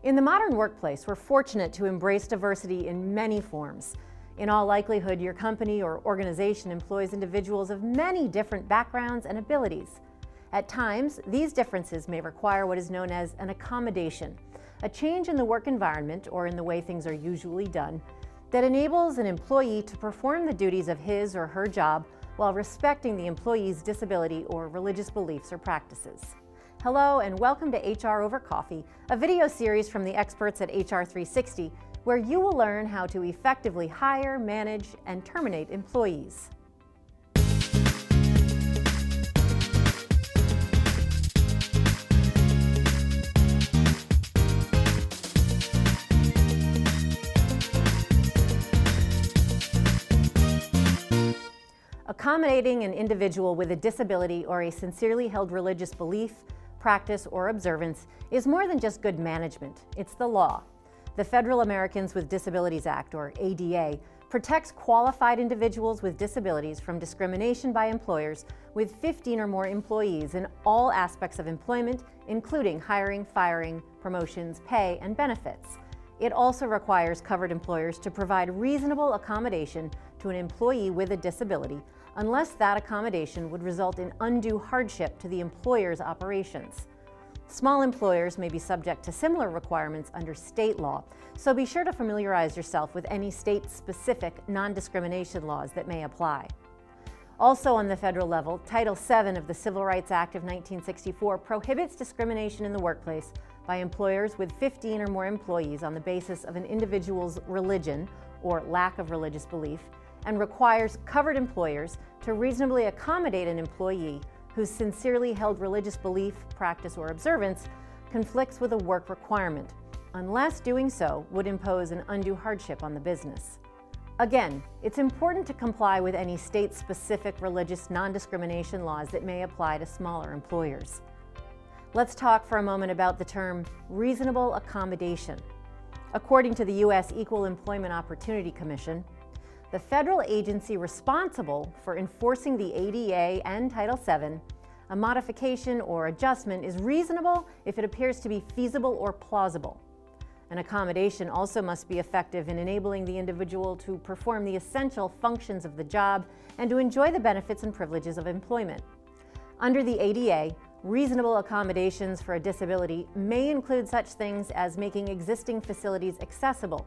In the modern workplace, we're fortunate to embrace diversity in many forms. In all likelihood, your company or organization employs individuals of many different backgrounds and abilities. At times, these differences may require what is known as an accommodation, a change in the work environment or in the way things are usually done that enables an employee to perform the duties of his or her job while respecting the employee's disability or religious beliefs or practices. Hello and welcome to HR Over Coffee, a video series from the experts at HR 360, where you will learn how to effectively hire, manage, and terminate employees. Accommodating an individual with a disability or a sincerely held religious belief, practice, or observance is more than just good management. It's the law. The Federal Americans with Disabilities Act, or ADA, protects qualified individuals with disabilities from discrimination by employers with 15 or more employees in all aspects of employment, including hiring, firing, promotions, pay, and benefits. It also requires covered employers to provide reasonable accommodation to an employee with a disability unless that accommodation would result in undue hardship to the employer's operations. Small employers may be subject to similar requirements under state law, so be sure to familiarize yourself with any state-specific non-discrimination laws that may apply. Also on the federal level, Title VII of the Civil Rights Act of 1964 prohibits discrimination in the workplace by employers with 15 or more employees on the basis of an individual's religion or lack of religious belief, and requires covered employers to reasonably accommodate an employee whose sincerely held religious belief, practice, or observance conflicts with a work requirement, unless doing so would impose an undue hardship on the business. Again, it's important to comply with any state-specific religious non-discrimination laws that may apply to smaller employers. Let's talk for a moment about the term reasonable accommodation. According to the U.S. Equal Employment Opportunity Commission, the federal agency responsible for enforcing the ADA and Title VII, a modification or adjustment is reasonable if it appears to be feasible or plausible. An accommodation also must be effective in enabling the individual to perform the essential functions of the job and to enjoy the benefits and privileges of employment. Under the ADA, reasonable accommodations for a disability may include such things as making existing facilities accessible,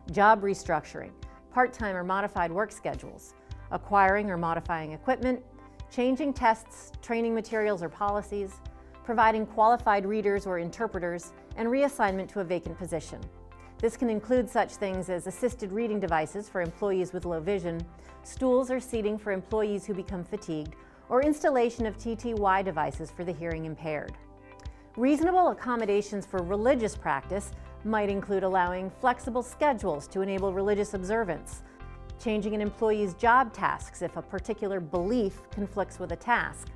job restructuring, part-time or modified work schedules, acquiring or modifying equipment, changing tests, training materials or policies, providing qualified readers or interpreters, and reassignment to a vacant position. This can include such things as assisted reading devices for employees with low vision, stools or seating for employees who become fatigued, or installation of TTY devices for the hearing impaired. Reasonable accommodations for religious practice might include allowing flexible schedules to enable religious observance, changing an employee's job tasks if a particular belief conflicts with a task,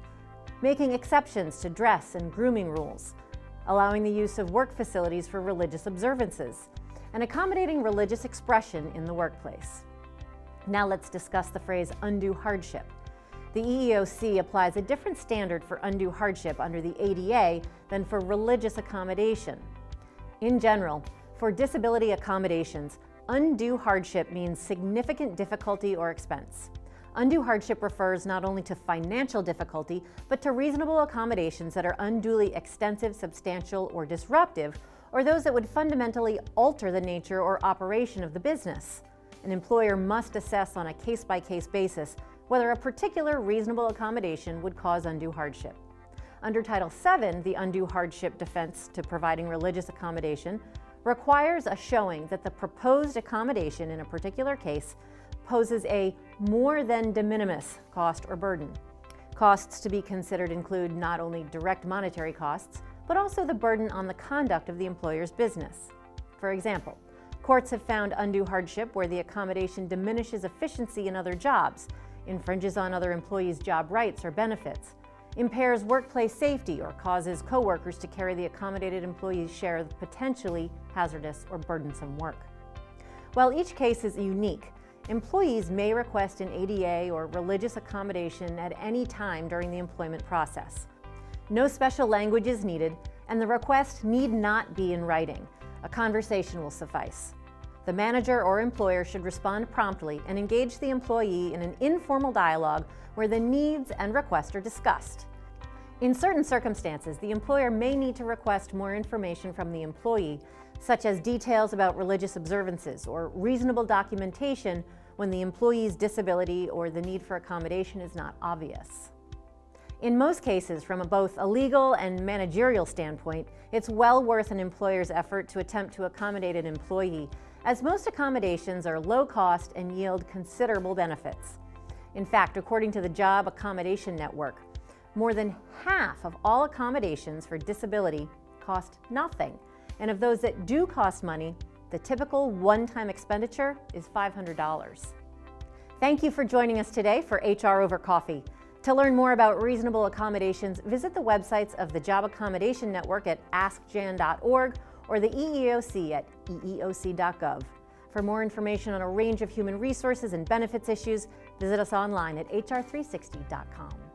making exceptions to dress and grooming rules, allowing the use of work facilities for religious observances, and accommodating religious expression in the workplace. Now let's discuss the phrase undue hardship. The EEOC applies a different standard for undue hardship under the ADA than for religious accommodation. In general, for disability accommodations, undue hardship means significant difficulty or expense. Undue hardship refers not only to financial difficulty, but to reasonable accommodations that are unduly extensive, substantial, or disruptive, or those that would fundamentally alter the nature or operation of the business. An employer must assess on a case-by-case basis whether a particular reasonable accommodation would cause undue hardship. Under Title VII, the undue hardship defense to providing religious accommodation requires a showing that the proposed accommodation in a particular case poses a more than de minimis cost or burden. Costs to be considered include not only direct monetary costs, but also the burden on the conduct of the employer's business. For example, courts have found undue hardship where the accommodation diminishes efficiency in other jobs, infringes on other employees' job rights or benefits, impairs workplace safety, or causes coworkers to carry the accommodated employee's share of potentially hazardous or burdensome work. While each case is unique, employees may request an ADA or religious accommodation at any time during the employment process. No special language is needed, and the request need not be in writing. A conversation will suffice. The manager or employer should respond promptly and engage the employee in an informal dialogue where the needs and request are discussed. In certain circumstances, the employer may need to request more information from the employee, such as details about religious observances or reasonable documentation when the employee's disability or the need for accommodation is not obvious. In most cases, from both a legal and managerial standpoint, it's well worth an employer's effort to attempt to accommodate an employee, as most accommodations are low cost and yield considerable benefits. In fact, according to the Job Accommodation Network, more than half of all accommodations for disability cost nothing. And of those that do cost money, the typical one-time expenditure is $500. Thank you for joining us today for HR Over Coffee. To learn more about reasonable accommodations, visit the websites of the Job Accommodation Network at askjan.org or the EEOC at eeoc.gov. For more information on a range of human resources and benefits issues, visit us online at hr360.com.